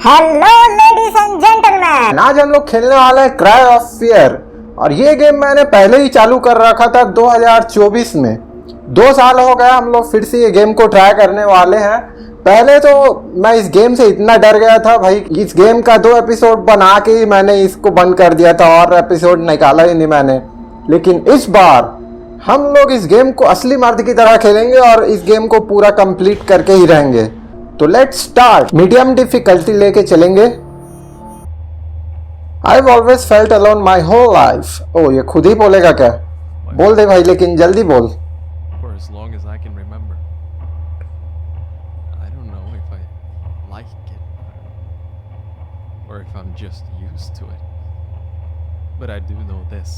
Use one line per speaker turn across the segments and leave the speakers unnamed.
Hello ladies and gentleman,
आज हम लोग खेलने वाले हैं क्राई ऑफ फियर। और ये गेम मैंने पहले ही चालू कर रखा था 2024 में। 2 साल हो गया, हम लोग फिर से ये गेम को ट्राई करने वाले हैं। पहले तो मैं इस गेम से इतना डर गया था भाई, इस गेम का 2 एपिसोड बना के ही मैंने इसको बंद कर दिया था और एपिसोड निकाला ही नहीं मैंने। लेकिन इस बार हम लोग इस गेम को असली मर्द की तरह खेलेंगे और इस गेम को पूरा कंप्लीट करके ही रहेंगे। तो लेट्स स्टार्ट। मीडियम डिफिकल्टी लेके चलेंगे। I've always felt alone my whole life. ओ ये खुद ही बोलेगा क्या? बोल दे भाई, लेकिन जल्दी बोल।
For as long as I can remember. I don't know if I like it or if I'm just used to it. But I do know this.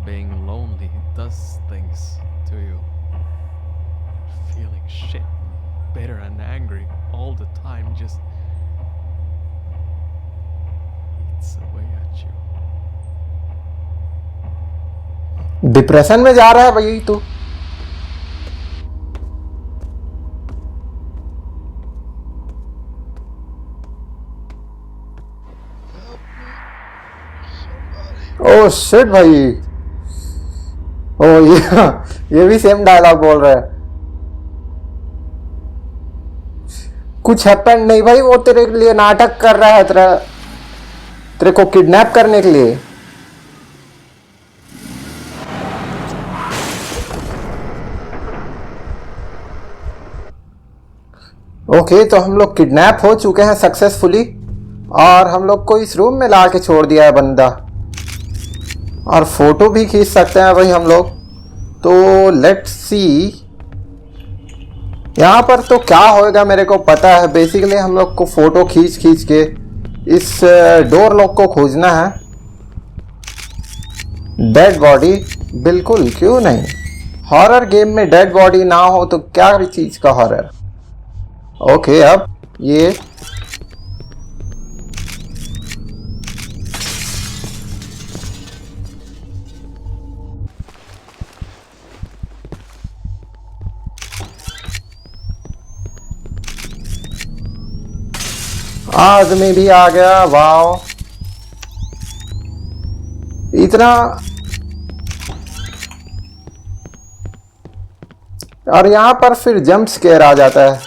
Being lonely does things to you. Feeling shit, bitter and angry all the time just eats away at you.
Depression में जा रहा है भाई तू। Oh shit भाई। ओ ये भी same dialogue बोल रहा है। कुछ हैपन नहीं भाई, वो तेरे लिए नाटक कर रहा है, तेरे को किडनैप करने के लिए। ओके, तो हम लोग किडनैप हो चुके हैं सक्सेसफुली और हम लोग को इस रूम में ला के छोड़ दिया है बंदा। और फोटो भी खींच सकते हैं भाई हम लोग। तो लेट्स सी यहाँ पर तो क्या होएगा मेरे को पता है। बेसिकली हम लोग को फोटो खींच के इस डोर लॉक को खोजना है। डेड बॉडी, बिल्कुल क्यों नहीं। हॉरर गेम में डेड बॉडी ना हो तो क्या चीज़ का हॉरर। ओके, अब ये आदमी भी आ गया। वाओ, इतना। और यहाँ पर फिर जंप स्केयर आ जाता है।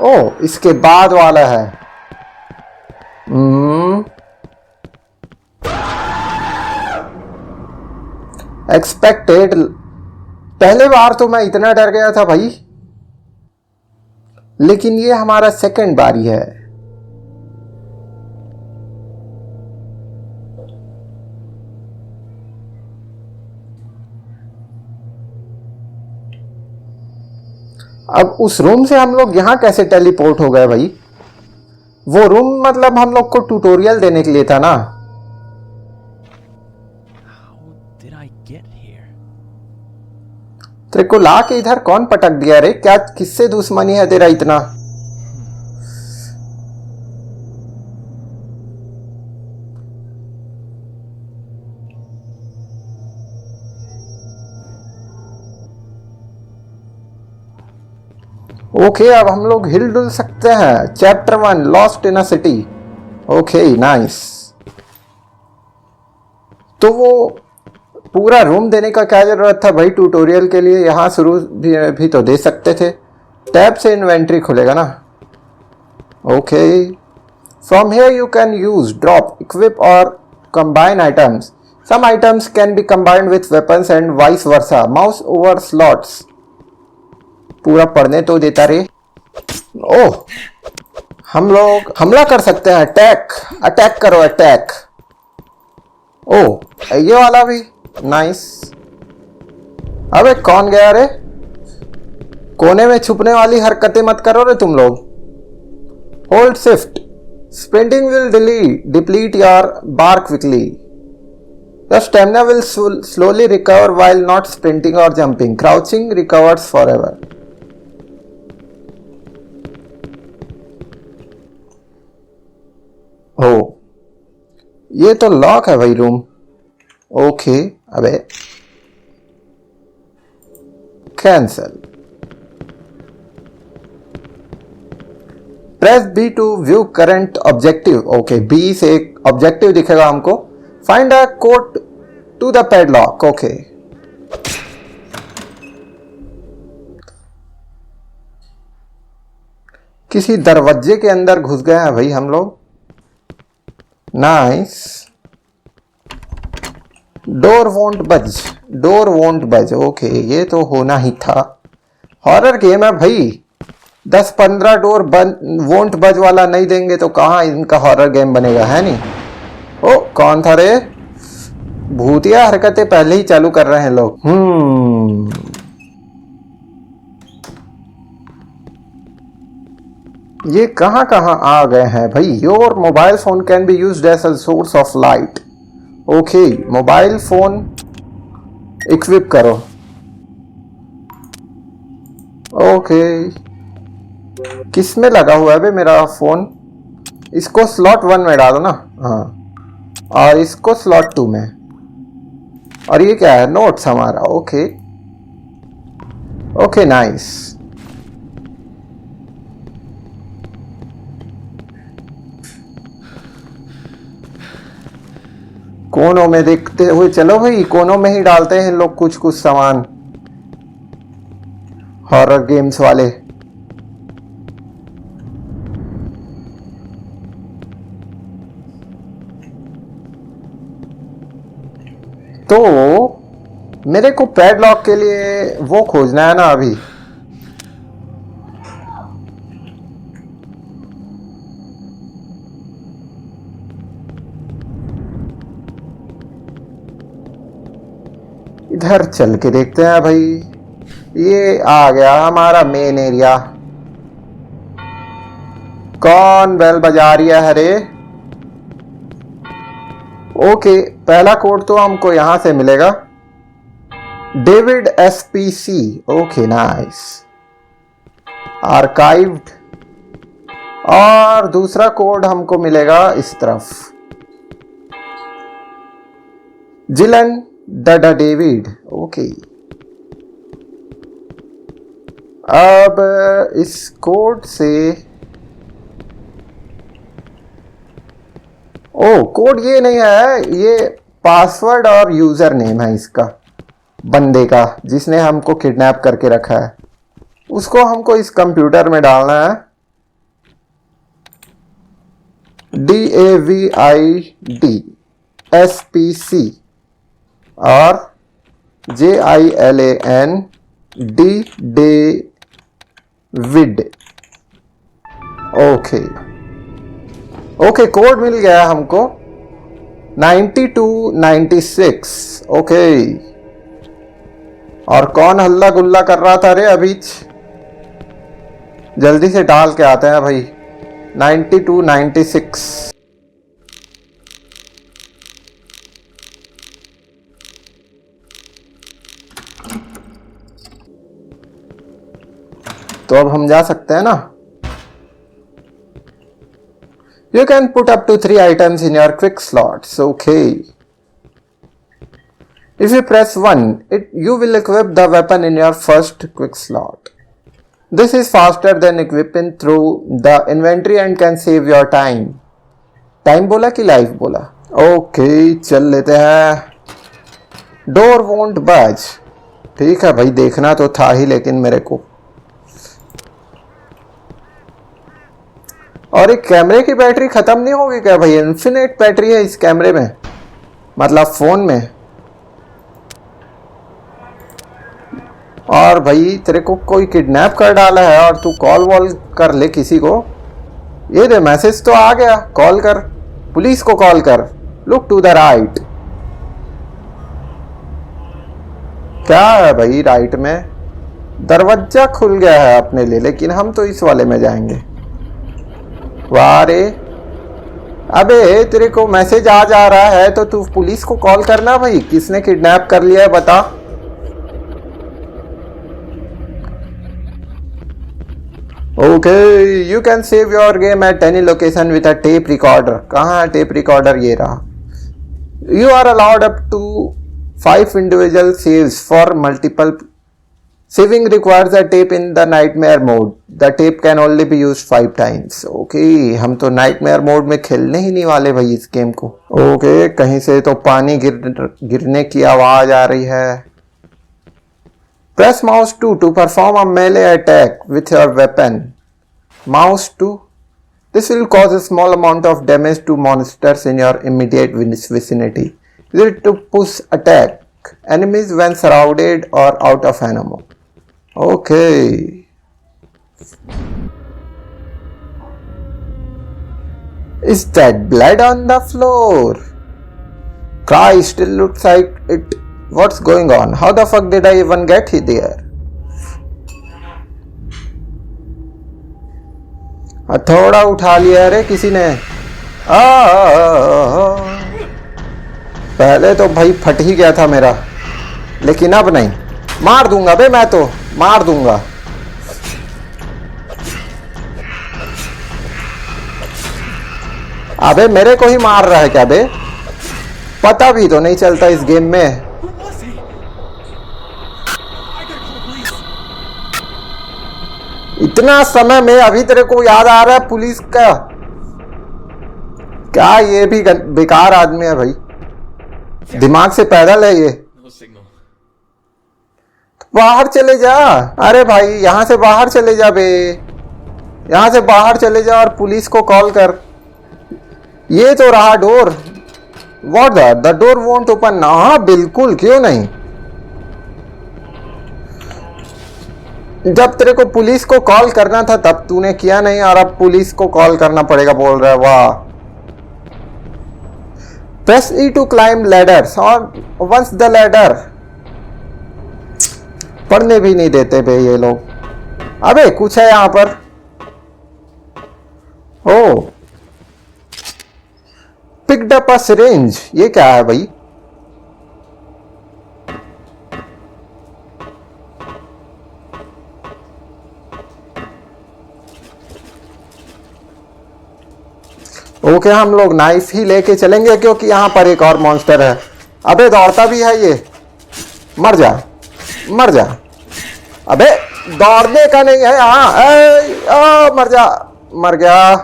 ओ, इसके बाद वाला है। एक्सपेक्टेड। पहले बार तो मैं इतना डर गया था भाई, लेकिन ये हमारा सेकंड बारी है। अब उस रूम से हम लोग यहाँ कैसे टेलीपोर्ट हो गए भाई? वो रूम मतलब हम लोग को ट्यूटोरियल देने के लिए था ना।
How did I get here?
तेरे को ला के इधर कौन पटक दिया रे? क्या किससे दुश्मनी है तेरा इतना? ओके, अब हम लोग हिल डुल सकते हैं। Chapter 1, lost in a city. Okay nice. तो वो पूरा रूम देने का क्या जरूरत था भाई ट्यूटोरियल के लिए? यहाँ शुरू भी तो दे सकते थे। टैब से इन्वेंट्री खुलेगा ना। Okay, from here you can use drop, equip और combine items. Some items can be combined with weapons and vice versa. Mouse over slots. पूरा पढ़ने तो देता रे। ओह, हम लोग हमला कर सकते हैं। अटैक, अटैक करो, अटैक। ओह, ये वाला भी नाइस। अबे कौन गया रे? कोने में छुपने वाली हरकतें मत करो रे तुम लोग। Hold shift. Sprinting will deplete your bar quickly. The stamina will slowly recover while not sprinting or jumping. Crouching recovers forever. हो, ये तो लॉक है भाई रूम। ओके, अबे cancel. Press B to view current objective. Okay, B से एक objective दिखेगा हमको। Find a code to the padlock. Okay, किसी दरवाजे के अंदर घुस गए हैं भाई हम लोग। नाइस। डोर वोंट बज, डोर वोंट बज। ओके, ये तो होना ही था। हॉरर गेम है भाई, 10-15 डोर वोंट बज वाला नहीं देंगे तो कहाँ इनका हॉरर गेम बनेगा, है नहीं। ओ कौन था रे? भूतिया हरकतें पहले ही चालू कर रहे हैं लोग। ये कहाँ कहाँ आ गए हैं भाई। Your mobile phone can be used as a source of light. Okay, mobile phone equip करो। ओके, किस में लगा हुआ है बे मेरा फोन? इसको स्लॉट 1 में डालो ना। हाँ, और इसको स्लॉट 2 में। और ये क्या है? नोट्स हमारा। Okay okay, nice. कोनों में देखते हुए चलो भाई, कोनों में ही डालते हैं लोग कुछ कुछ सामान हॉरर गेम्स वाले। तो मेरे को पैडलॉक के लिए वो खोजना है ना अभी। इधर चल के देखते हैं भाई। ये आ गया हमारा मेन एरिया। कौन बेल बजा रही है? हरे ओके, पहला कोड तो हमको यहां से मिलेगा, David SPC. Okay, nice, archived. और दूसरा कोड हमको मिलेगा इस तरफ, जिलन डडा डेविड। ओके, अब इस कोड से कोड ये नहीं है, ये पासवर्ड और यूजर नेम है इसका, बंदे का जिसने हमको किडनैप करके रखा है। उसको हमको इस कंप्यूटर में डालना है। DAVID SPC और JILAN डेविड। ओके, कोड मिल गया हमको 9296। ओके, और कौन हल्ला गुल्ला कर रहा था रे अभी? जल्दी से डाल के आते हैं भाई। 9296। तो अब हम जा सकते हैं ना। You can put up to 3 items in your quick slots. Okay. If you press 1, you will equip the weapon in your first quick slot. This is faster than equipping through the inventory and can save your time. Time बोला कि life बोला? Okay, चल लेते हैं। Door won't budge. ठीक है भाई, देखना तो था ही लेकिन मेरे को। और एक कैमरे की बैटरी खत्म नहीं होगी क्या भाई? इन्फिनिट बैटरी है इस कैमरे में, मतलब फोन में। और भाई तेरे को कोई किडनैप कर डाला है और तू कॉल वॉल कर ले किसी को। ये दे, मैसेज तो आ गया, कॉल कर, पुलिस को कॉल कर। Look to the right. क्या है भाई राइट में? दरवाजा खुल गया है अपने लिए, लेकिन हम तो इस वाले में जाएंगे। वारे, अबे तेरे को मैसेज आ जा रहा है तो तू पुलिस को कॉल करना भाई। किसने किडनैप कर लिया है बता। Okay, you can save your game at any location with a tape recorder. कहाँ है टेप रिकॉर्डर? ये रहा। You are allowed up to 5 individual saves for multiple Saving requires a tape in the nightmare mode. The tape can only be used 5 times. Okay, हम तो nightmare mode में खेलने ही नहीं वाले भाई इस गेम को. Okay, कहीं से तो पानी गिरने की आवाज आ रही है. Press mouse 2 to perform a melee attack with your weapon. Mouse 2. This will cause a small amount of damage to monsters in your immediate vicinity. Use it to push attack enemies when surrounded or out of ammo. Okay. Is that blood on the floor? Christ, it looks like it. What's going on? How the fuck did I even get there? हथौड़ा उठा लिया रे किसी ने. पहले तो भाई फट ही गया था मेरा, लेकिन अब नहीं. मार दूंगा बे, मैं तो मार दूंगा. अबे मेरे को ही मार रहा है क्या बे? पता भी तो नहीं चलता इस गेम में. इतना समय में अभी तेरे को याद आ रहा है पुलिस का? क्या ये भी बेकार आदमी है भाई. दिमाग से पैदल है ये. तो बाहर चले जा. अरे भाई यहां से बाहर चले जा बे. यहां से बाहर चले जा और पुलिस को कॉल कर. ये तो रहा door. What the door won't open. हाँ बिल्कुल, क्यों नहीं. जब तेरे को पुलिस को कॉल करना था तब तूने किया नहीं, और अब पुलिस को कॉल करना पड़ेगा बोल रहा है. वाह. Press E to climb ladders और once the ladder. पढ़ने भी नहीं देते बे ये लोग. अबे कुछ है यहां पर. ओ picked up a syringe. ये क्या है भाई? ओके, हम लोग नाइफ ही लेके चलेंगे क्योंकि यहाँ पर एक और मॉन्स्टर है. अबे दौड़ता भी है ये. मर जा मर जा. अबे दौड़ने का नहीं है. हाँ मर जा. मर गया.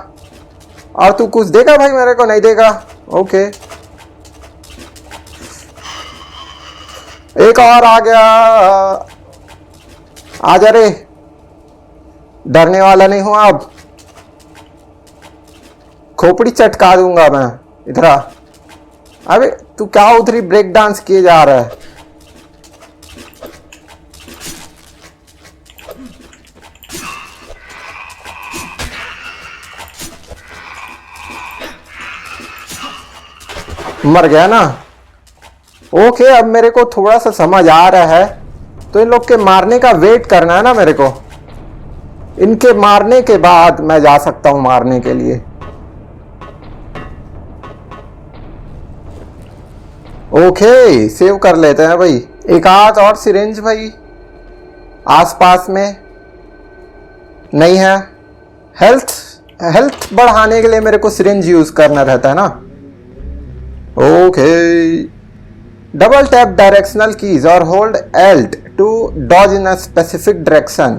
और तू कुछ देगा भाई मेरे को? नहीं देगा. ओके, एक और आ गया. आजा रे, डरने वाला नहीं हूं अब. खोपड़ी चटका दूंगा मैं. इधर आ. अबे तू क्या उधरी ब्रेक डांस किए जा रहा है? मर गया ना. ओके, अब मेरे को थोड़ा सा समझ आ रहा है. तो इन लोग के मारने का वेट करना है ना मेरे को. इनके मारने के बाद मैं जा सकता हूं मारने के लिए. ओके, सेव कर लेते हैं भाई. एक आध और सिरिंज भाई आसपास में नहीं है. हेल्थ बढ़ाने के लिए मेरे को सिरिंज यूज करना रहता है ना. Okay, double tap directional keys और hold Alt to dodge in a specific direction.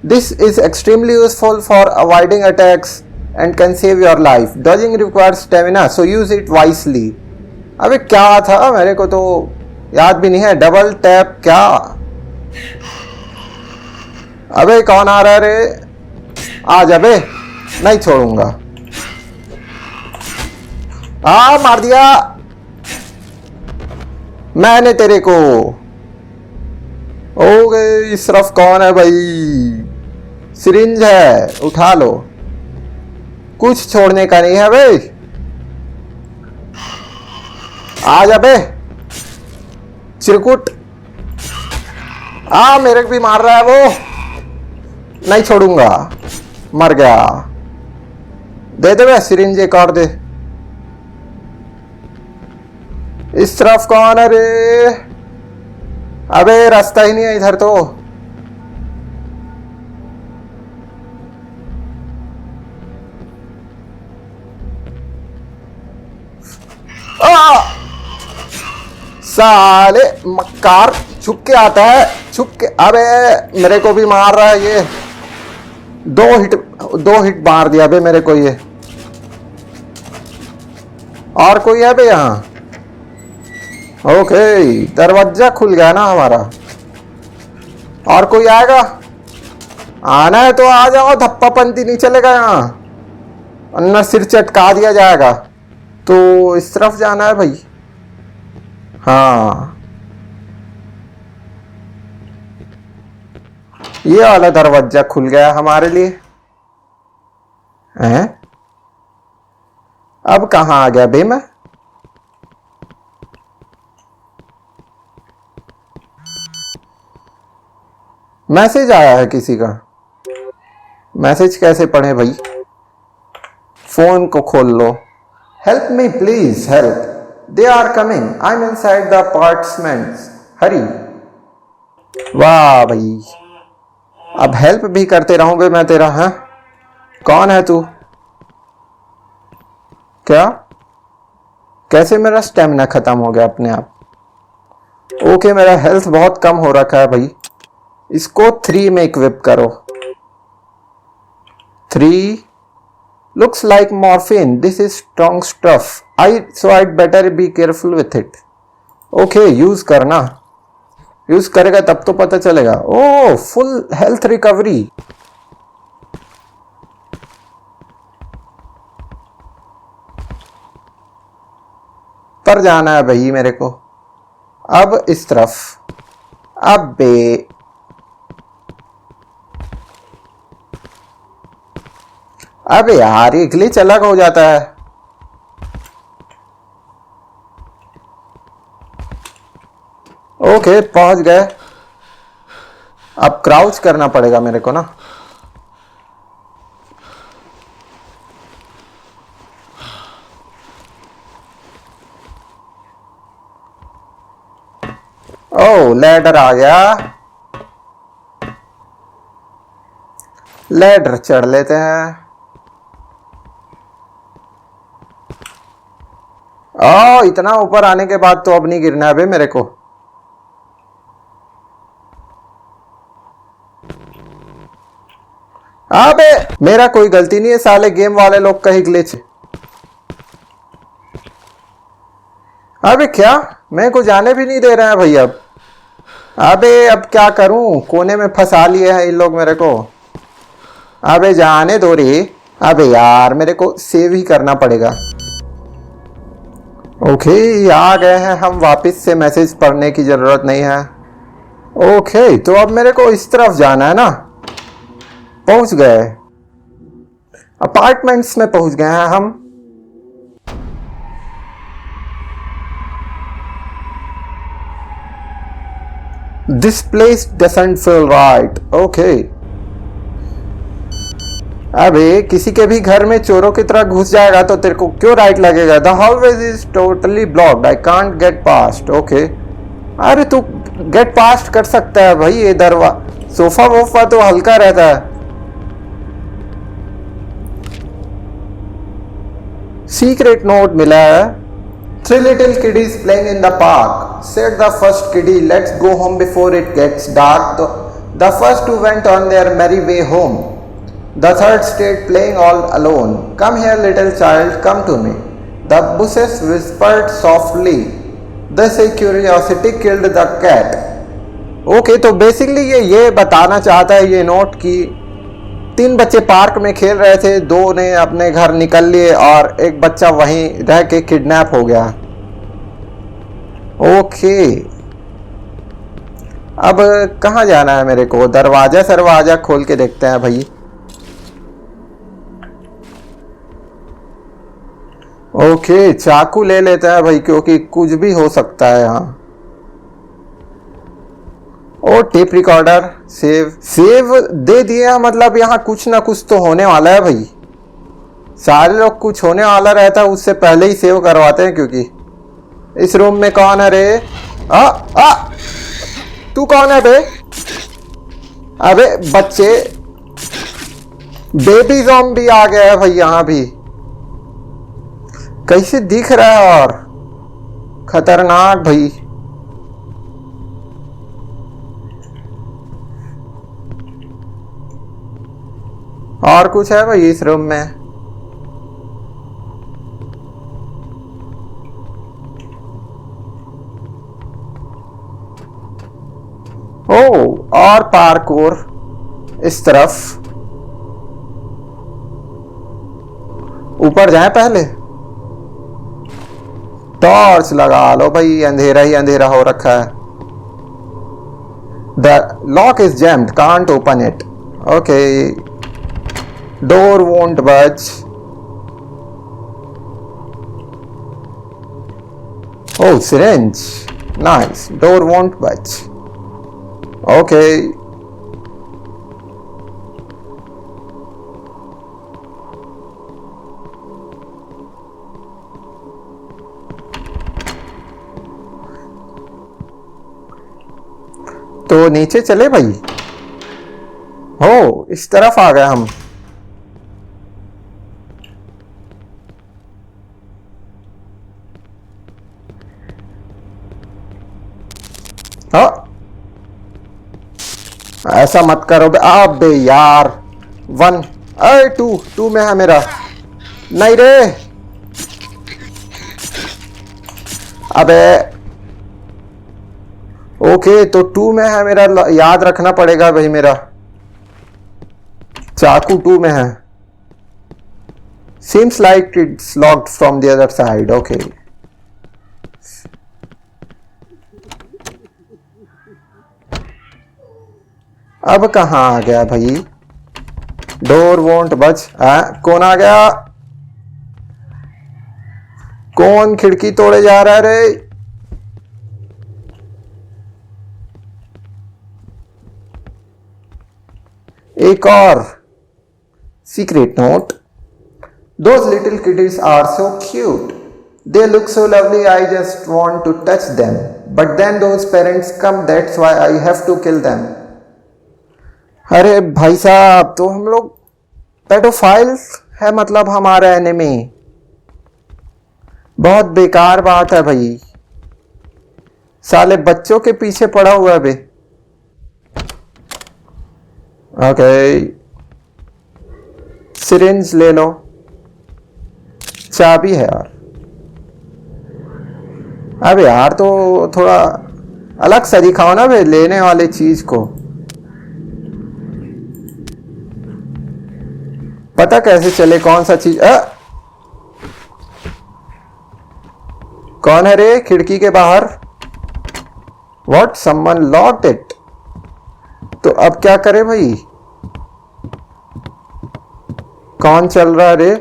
This is extremely useful for avoiding attacks and can save your life. Dodging requires stamina, so use it wisely. अबे क्या था, मेरे को तो याद भी नहीं है. डबल टैप क्या? अबे कौन आ रहा है रे? आ जा बे, नहीं छोड़ूंगा. मार दिया मैंने तेरे को. हो गई. इस तरफ कौन है भाई? सिरिंज है, उठा लो. कुछ छोड़ने का नहीं है भाई. आ जा बे चिरकुट. मेरे को भी मार रहा है वो. नहीं छोड़ूंगा. मर गया. दे दे बे सिरिंज, एक और दे. इस तरफ कौन है रे? अबे रास्ता ही नहीं है इधर तो. साले मक्कार छुप के आता है. छुप के। अबे मेरे को भी मार रहा है ये। दो हिट मार दिया बे मेरे को ये। और कोई है बे यहाँ? ओके, दरवाजा खुल गया ना हमारा। और कोई आएगा? आना है तो आ जाओ, धप्पापंती नहीं चलेगा यहाँ। अंदर सिर चटका दिया जाएगा। तो इस तरफ जाना है भाई। हाँ, ये वाला दरवाजा खुल गया हमारे लिए। हैं? अब कहाँ आ गया बे मैं? मैसेज आया है किसी का। मैसेज कैसे पढ़े भाई? फोन को खोल लो। Help me please, help, they are coming, I am inside the apartments, hurry. वाह भाई, अब हेल्प भी करते रहूंगे मैं तेरा। है कौन है तू? क्या? कैसे मेरा स्टेमिना खत्म हो गया अपने आप? ओके, मेरा हेल्थ बहुत कम हो रखा है भाई। इसको 3 में इक्विप करो। 3 looks like morphine, this is strong stuff, so I'd better be careful with it. Okay, use करना। यूज करेगा तब तो पता चलेगा। ओह, फुल हेल्थ रिकवरी। पर जाना है भाई मेरे को। अब इस तरफ। अबे यार, ये ग्लिच अलग हो जाता है। ओके, पहुंच गए। अब क्राउच करना पड़ेगा मेरे को ना। ओह, लैडर आ गया। लैडर चढ़ लेते हैं। ओ, इतना ऊपर आने के बाद तो अब नहीं गिरना है बे मेरे को। अबे मेरा कोई गलती नहीं है, साले गेम वाले लोग का ही ग्लिच। अबे क्या, मैं को जाने भी नहीं दे रहे हैं भाई अब। अबे अब क्या करूं, कोने में फंसा लिए हैं इन लोग मेरे को। अबे जाने दो रे। अबे यार, मेरे को सेव ही करना पड़ेगा। ओके, आ गए हैं हम वापस से। मैसेज पढ़ने की जरूरत नहीं है। ओके, तो अब मेरे को इस तरफ जाना है ना। पहुंच गए, अपार्टमेंट्स में पहुंच गए हैं हम। This place doesn't feel right. Okay, अबे किसी के भी घर में चोरों की तरह घुस जाएगा तो तेरे को क्यों राइट लगेगा? The hallways is totally blocked, I can't get past. Okay, अरे तू गेट पास्ट कर सकता है भाई। ये सोफा वोफा तो हल्का रहता है। सीक्रेट नोट मिला है। 3 little kiddies playing in the park. Said the first kiddie, let's go home before it gets dark. The first two went on their merry way home. The third stayed playing all alone. Come here, little child, come to me. The bushes whispered softly. Thus a curiosity killed the cat. Okay, तो basically ये बताना चाहता है ये note कि 3 बच्चे park में खेल रहे थे, 2 ने अपने घर निकल लिए और एक बच्चा वहीं रह के किडनैप हो गया। ओके, अब कहाँ जाना है मेरे को? दरवाजा खोल के देखते हैं भाई। ओके, चाकू ले लेते हैं भाई, क्योंकि कुछ भी हो सकता है यहाँ। ओ, टेप रिकॉर्डर, सेव दे दिया। मतलब यहाँ कुछ ना कुछ तो होने वाला है भाई। सारे लोग कुछ होने वाला रहता है उससे पहले ही सेव करवाते हैं। क्योंकि इस रूम में कौन है रे? तू कौन है बे? अबे बच्चे, बेबी ज़ॉम्बी आ गया है भाई यहाँ भी। कैसे दिख रहा है और खतरनाक भाई। और कुछ है भाई इस रूम में? ओ, और पार्कोर इस तरफ। ऊपर जाएं पहले। टॉर्च लगा लो भाई, अंधेरा ही अंधेरा हो रखा है। The lock is jammed, can't open it. Okay. Door won't budge. Oh, syringe. Nice. Door won't budge. Okay. तो नीचे चले भाई। हो, इस तरफ आ गए हम। हाँ, ऐसा मत करो बे। अबे यार, 1 अरे 2 में है मेरा। नहीं रे, अबे ओके, तो 2 में है मेरा, याद रखना पड़ेगा भाई। मेरा चाकू 2 में है। Seems like it's locked from the other side. Okay, अब कहाँ आ गया भाई? डोर वोंट बच। कौन आ गया? कौन खिड़की तोड़े जा रहा है रे? एक और secret note. Those little kitties are so cute. They look so lovely. I just want to touch them. But then those parents come. That's why I have to kill them. अरे भाई साहब, तो हम लोग पेडोफाइल है, मतलब हमारा enemy. बहुत बेकार बात है भाई। साले बच्चों के पीछे पड़ा हुआ है बे। ओके, सिरिंज ले लो। चाबी है यार। अब यार तो थोड़ा अलग सा दिखाओ ना भाई लेने वाले चीज को। पता कैसे चले कौन सा चीज? कौन है रे खिड़की के बाहर? What? Someone locked it. तो अब क्या करे भाई? कौन चल रहा है रे?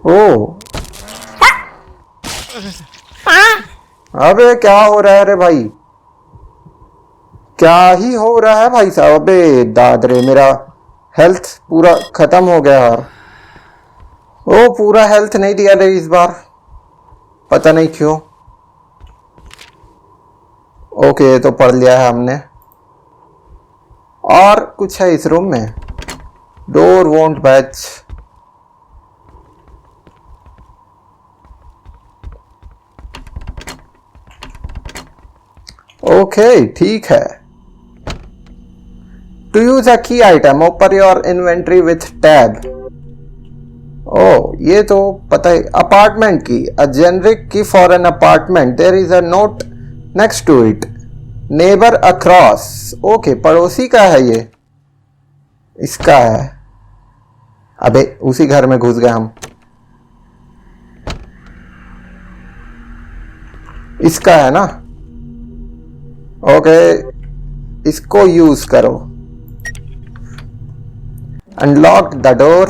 ओ, अबे क्या हो रहा है रे भाई? क्या ही हो रहा है भाई साहब? अबे दादरे, मेरा हेल्थ पूरा खत्म हो गया यार। ओ, पूरा हेल्थ नहीं दिया रे इस बार, पता नहीं क्यों। ओके, तो पढ़ लिया है हमने। और कुछ है इस रूम में? Door won't batch. ओके, ठीक है। To use a key item, open your inventory with tab. ओ, ये तो पता है। Apartment key, a generic key for an apartment. There is a note next to it. Neighbour across. Okay, पड़ोसी का है ये, इसका है। अबे उसी घर में घुस गए हम। इसका है ना? ओके, इसको यूज करो। Unlock the door.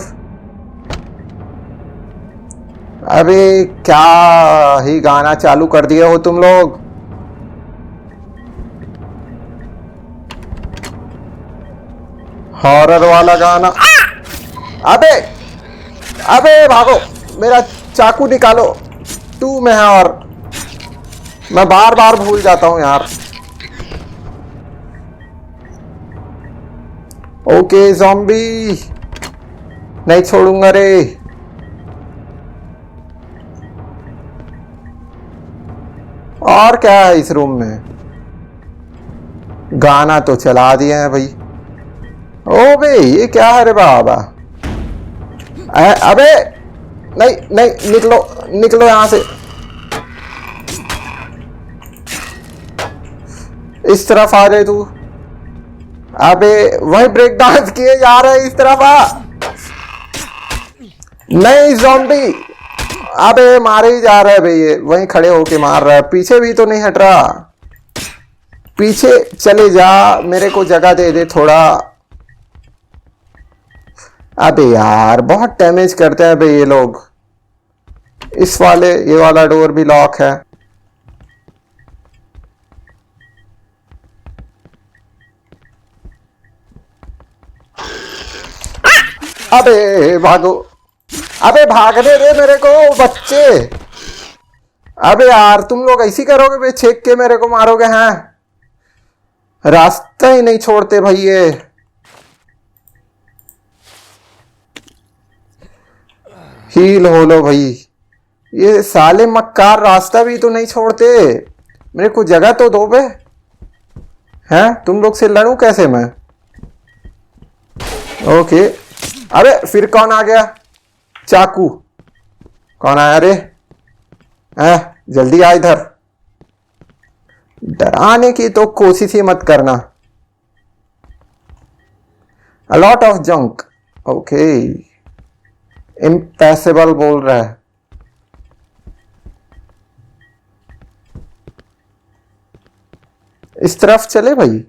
अबे क्या ही गाना चालू कर दिए हो तुम लोग? हॉरर वाला गाना। अबे अबे भागो, मेरा चाकू निकालो। 2 में है और मैं बार बार भूल जाता हूं यार। ओके ज़ॉम्बी, नहीं छोड़ूंगा रे। और क्या है इस रूम में? गाना तो चला दिया है भाई। ओ बे ये क्या है रे बाबा। अबे नहीं नहीं, निकलो निकलो यहां से। इस तरफ आ रहे तू। अबे वही ब्रेक डांस किए जा रहे इस तरफ आ। नहीं ज़ॉम्बी। अबे मारे ही जा रहा है भाई, ये वहीं खड़े होके मार रहा है, पीछे भी तो नहीं हट रहा। पीछे चले जा, मेरे को जगह दे दे थोड़ा। अबे यार बहुत डैमेज करते हैं भाई ये लोग। इस वाले ये वाला डोर भी लॉक है। अबे भागो। अबे भागने दे मेरे को बच्चे। अबे यार तुम लोग ऐसी करोगे बे, छेक के मेरे को मारोगे हैं। रास्ता ही नहीं छोड़ते भाई ये। हील हो लो भाई। ये साले मक्कार रास्ता भी तो नहीं छोड़ते। मेरे को जगह तो दो बे। हैं तुम लोग से लड़ूं कैसे मैं। ओके। अबे फिर कौन आ गया। चाकू। कौन आया रे। जल्दी आ इधर। डराने की तो कोशिश ही मत करना। A lot of junk. Okay. Impassable बोल रहा है। इस तरफ चले भाई।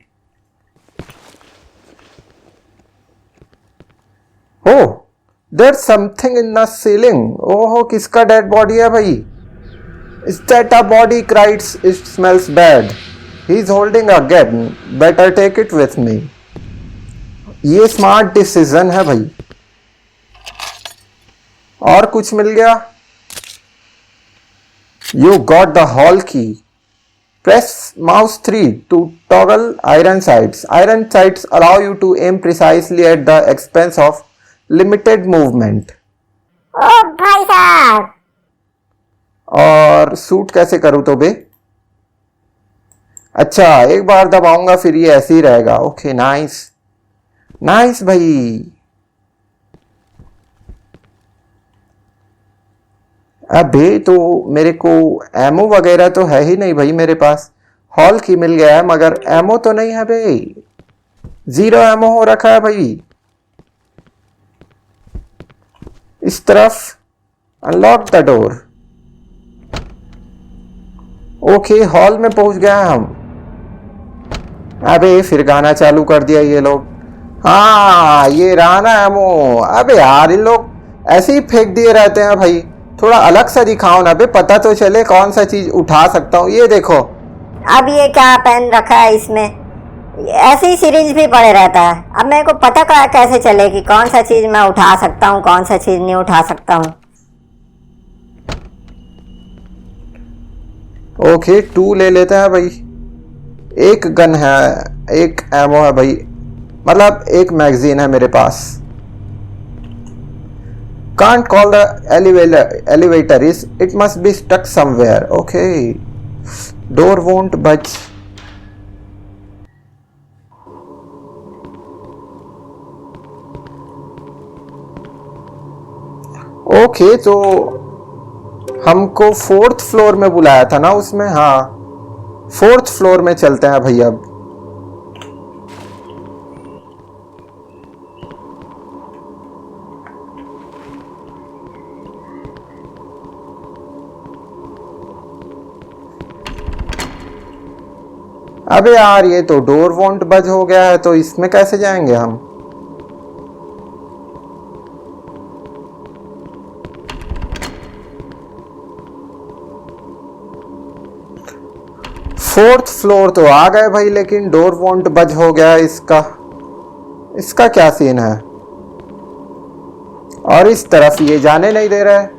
हो there something in the ceiling. ओहो किसका डेड बॉडी है भाई। Is that a body cries? It smells bad. He's holding a gun. Better take it with me. ये स्मार्ट डिसीजन है भाई। और कुछ मिल गया। You got the hall key. Press mouse 3 to toggle iron sights. Iron sights allow you to aim precisely at the expense of limited movement.
ओ भाई साहब।
और suit कैसे करूं तो बे। अच्छा एक बार दबाऊंगा फिर ये ऐसे ही रहेगा। ओके नाइस नाइस भाई। अबे तो मेरे को एमो वगैरह तो है ही नहीं भाई मेरे पास। हॉल की मिल गया है मगर एमो तो नहीं है भाई। 0 एमो हो रखा है भाई। इस तरफ unlock the door. Okay hall में पहुंच गया हम। अबे फिर गाना चालू कर दिया ये लोग। हाँ ये रहा ना एमो। अबे यार इन लोग ऐसे ही फेंक दिए रहते हैं भाई। थोड़ा अलग सा दिखाओ ना बे, पता तो चले कौन सा चीज उठा सकता हूँ। ये देखो।
अब ये क्या पेन रखा है इसमें। ऐसे ही सीरीज भी पड़े रहता है। अब मेरे को पता कैसे चले कि कौन सा चीज मैं उठा सकता हूँ कौन सा चीज नहीं उठा सकता हूँ।
ओके 2 ले लेते हैं भाई। एक गन है एक एमो है भाई, मतलब एक मैगजीन है मेरे पास। Can't call the elevator is it must be stuck somewhere. Okay door won't budge. Okay तो हमको 4th फ्लोर में बुलाया था ना उसमें। हाँ 4th फ्लोर में चलते हैं भैया। अब अबे यार ये तो डोर वोंट बज हो गया है, तो इसमें कैसे जाएंगे हम। फोर्थ फ्लोर तो आ गए भाई, लेकिन डोर वोंट बज हो गया इसका क्या सीन है। और इस तरफ ये जाने नहीं दे रहा है।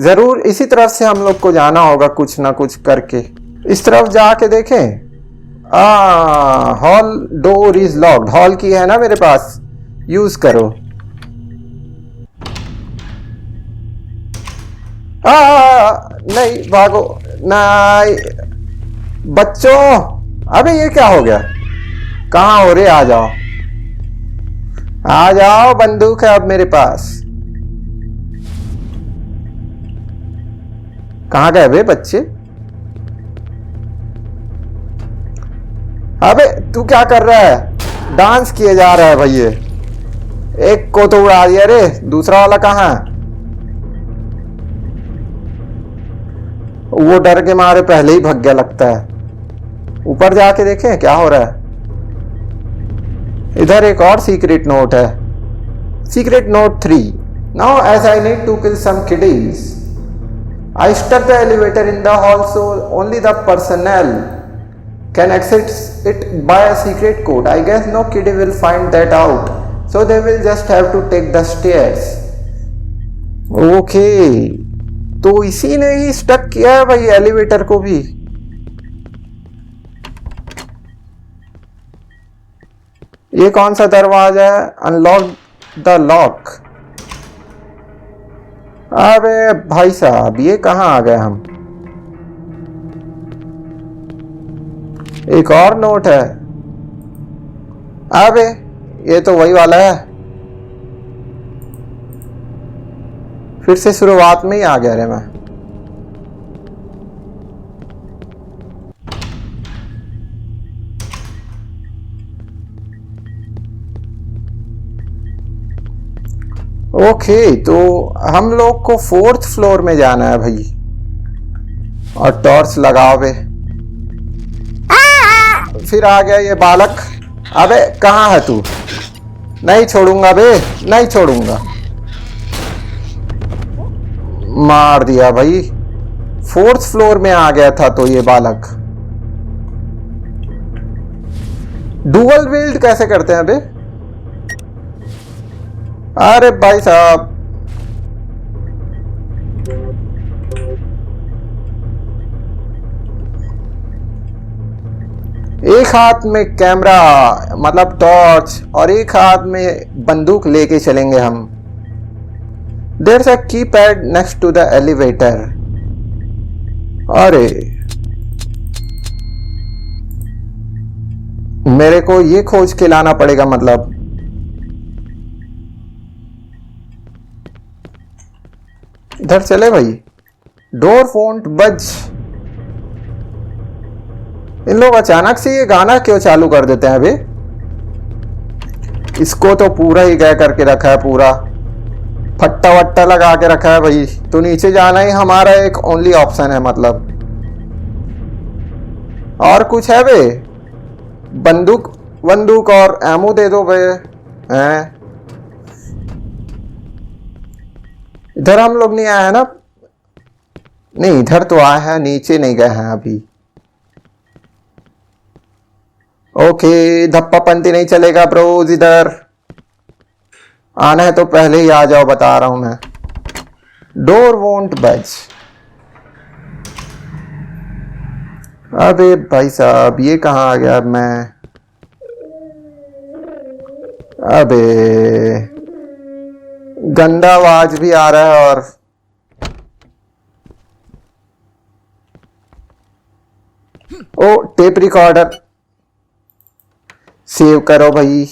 जरूर इसी तरफ से हम लोग को जाना होगा कुछ ना कुछ करके। इस तरफ जाके देखें। Hall door is locked. Hall की है ना मेरे पास, यूज करो। नहीं भागो नहीं बच्चों। अबे ये क्या हो गया। कहाँ हो रे? आ जाओ, आ जाओ, बंदूक है अब मेरे पास। कहाँ गए बे बच्चे? अबे तू क्या कर रहा है? डांस किए जा रहा है भाई ये। एक को तो उड़ा दिया रे, दूसरा वाला कहाँ है? वो डर के मारे पहले ही भाग गया लगता है। ऊपर जाके देखें क्या हो रहा है। इधर एक और सीक्रेट नोट है। Secret note 3। Now as I need to kill some kiddies, I stuck the elevator in the hall so only the personnel can exit it by a secret code. I guess no kiddie will find that out, so they will just have to take the stairs. Okay, तो इसी ने ही stuck किया है भाई elevator को भी। ये कौन सा दरवाजा है? Unlock the lock. अबे भाई साहब ये कहाँ आ गए हम? एक और नोट है। अबे ये तो वही वाला है, फिर से शुरुआत में ही आ गया रे मैं। ओके, तो हम लोग को 4th फ्लोर में जाना है भाई। और टॉर्च लगाओ बे। फिर आ गया ये बालक। अबे कहाँ है तू? नहीं छोड़ूंगा बे, नहीं छोड़ूंगा। मार दिया भाई। 4th फ्लोर में आ गया था तो ये बालक। डुअल विल्ड कैसे करते हैं बे? अरे भाई साहब, एक हाथ में कैमरा मतलब टॉर्च और एक हाथ में बंदूक लेके चलेंगे हम। There is a keypad next to the elevator. अरे मेरे को ये खोज के लाना पड़ेगा मतलब। इधर चले भाई। डोर वोंट बज। इन लोग अचानक से ये गाना क्यों चालू कर देते हैं अभी? इसको तो पूरा ही गए करके रखा है, पूरा फट्टा वट्टा लगा के रखा है भाई। तो नीचे जाना ही हमारा एक ओनली ऑप्शन है मतलब। और कुछ है बे? बंदूक और एमो दे दो बे। हैं? इधर हम लोग नहीं आए हैं ना? नहीं, इधर तो आए हैं, नीचे नहीं गए हैं अभी। ओके, धप्पा पंती नहीं चलेगा ब्रोज। इधर आना है तो पहले ही आ जाओ, बता रहा हूं मैं। डोर वोंट बज। अबे भाई साहब ये कहाँ आ गया अब मैं? अबे गंदा आवाज भी आ रहा है। और ओ टेप रिकॉर्डर सेव करो भाई।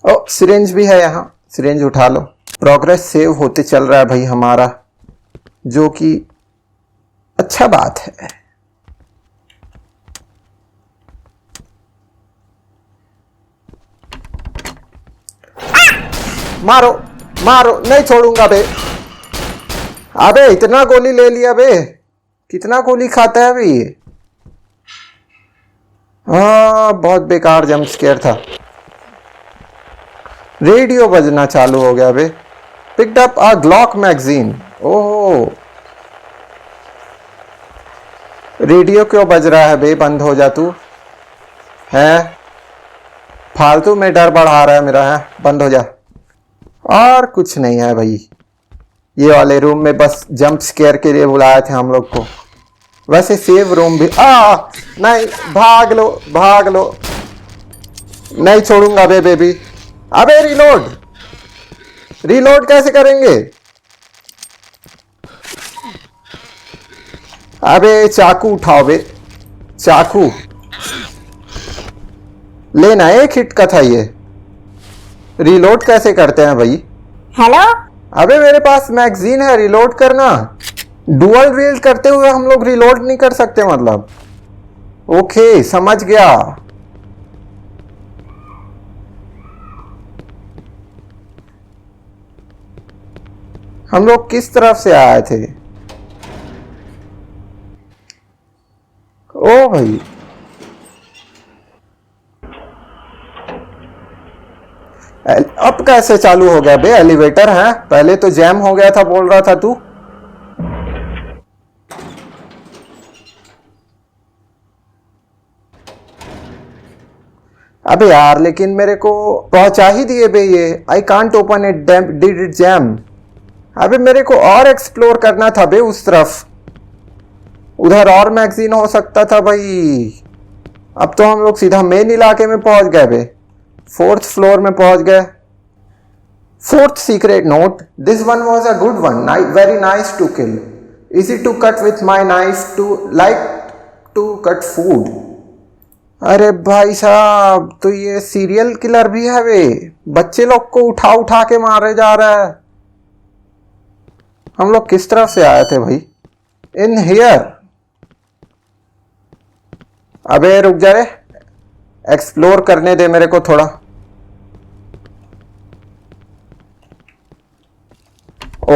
ओ सिरिंज भी है यहाँ, सिरिंज उठा लो। प्रोग्रेस सेव होते चल रहा है भाई हमारा, जो कि अच्छा बात है। मारो मारो, नहीं छोड़ूंगा बे। अबे इतना गोली ले लिया बे, कितना गोली खाता है अभी ये? हाँ बहुत बेकार जंप स्केयर था। रेडियो बजना चालू हो गया बे। Picked up a Glock magazine. ओह रेडियो क्यों बज रहा है बे? बंद हो जा तू। है फालतू में डर बढ़ा रहा है मेरा। है बंद हो जा। और कुछ नहीं है भाई, ये वाले रूम में बस जंप स्केयर के लिए बुलाए थे हम लोग को। वैसे सेव रूम भी नहीं, भाग लो भाग लो, नहीं छोड़ूंगा बे बेबी। अबे रिलोड कैसे करेंगे? अबे चाकू उठाओ बे, चाकू। लेना एक हिट का था ये। रिलोड कैसे करते हैं भाई?
हेलो।
अबे मेरे पास मैगजीन है, रिलोड करना। डुअल रील करते हुए हम लोग रिलोड नहीं कर सकते मतलब? ओके समझ गया। हम लोग किस तरफ से आए थे? ओ भाई अब कैसे चालू हो गया बे? एलिवेटर है, पहले तो जैम हो गया था बोल रहा था तू। अबे यार लेकिन मेरे को पहुंचा ही दिए बे ये। I can't open it, did it jam? अबे मेरे को और एक्सप्लोर करना था बे उस तरफ, उधर और मैगजीन हो सकता था भाई। अब तो हम लोग सीधा मेन इलाके में पहुंच गए बे, 4th फ्लोर में पहुंच गए। 4th secret note, this one was a good one, very nice to kill, easy to cut with my knife, to like to cut food. अरे भाई साहब तो ये सीरियल किलर भी है वे, बच्चे लोग को उठा उठा के मारे जा रहा है। हम लोग किस तरफ से आए थे भाई? In here. अबे रुक जा रे, एक्सप्लोर करने दे मेरे को थोड़ा।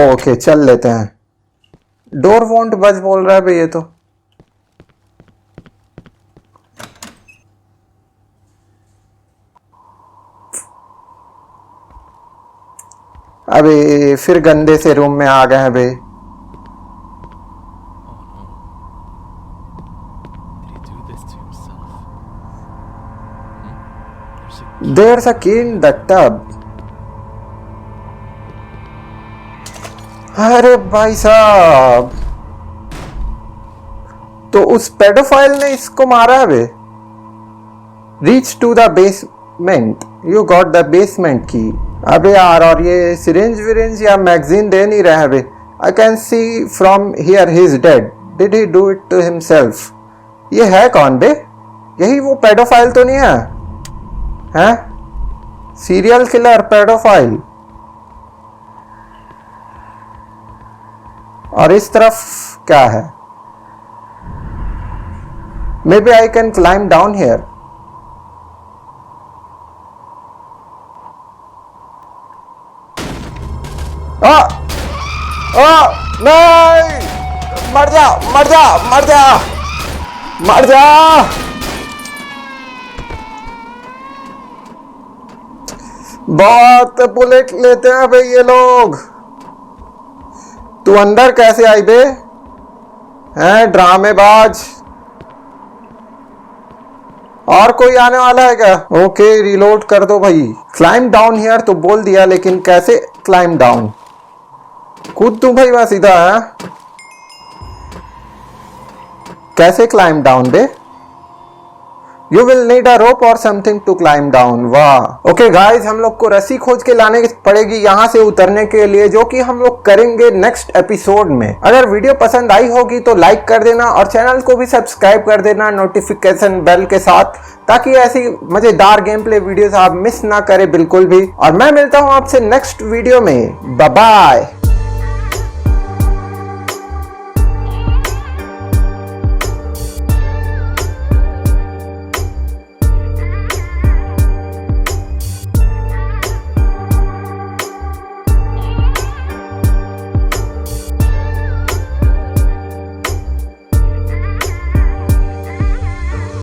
ओके चल लेते हैं। डोर वोंट बज बोल रहा है भाई ये तो। अबे फिर गंदे से रूम में आ गए हैं बे।
Did he do this to himself? Hmm?
There's a key in the tub. अरे भाई साहब तो उस पेडोफाइल ने इसको मारा है बे। Reach to the basement, you got the basement key. अबे यार और ये सिरिंज विरिंज या मैगजीन दे नहीं रहे हैं बे। I can see from here he is dead, did he do it to himself? ये है कौन बे? यही वो पेडोफाइल तो नहीं है? हैं? Serial killer paedophile. और इस तरफ क्या है? Maybe I can climb down here. नहीं, मर जा मर जा मर जा मर जा। बहुत बुलेट लेते हैं भाई ये लोग। तू अंदर कैसे आई बे? हैं ड्रामेबाज। और कोई आने वाला है क्या? ओके रिलोड कर दो भाई। क्लाइम डाउन हियर तो बोल दिया, लेकिन कैसे क्लाइम डाउन? कूद तू भाई वहां सीधा है। कैसे क्लाइम डाउन बे? You will need a rope or something to climb down. वाह। ओके गाइज हम लोग को रस्सी खोज के लाने पड़ेगी यहाँ से उतरने के लिए, जो कि हम लोग करेंगे नेक्स्ट एपिसोड में। अगर वीडियो पसंद आई होगी तो लाइक कर देना और चैनल को भी सब्सक्राइब कर देना नोटिफिकेशन बेल के साथ, ताकि ऐसी मजेदार गेम प्ले वीडियोस आप मिस ना करें बिल्कुल भी। और मैं मिलता हूँ आपसे नेक्स्ट वीडियो में। Bye bye.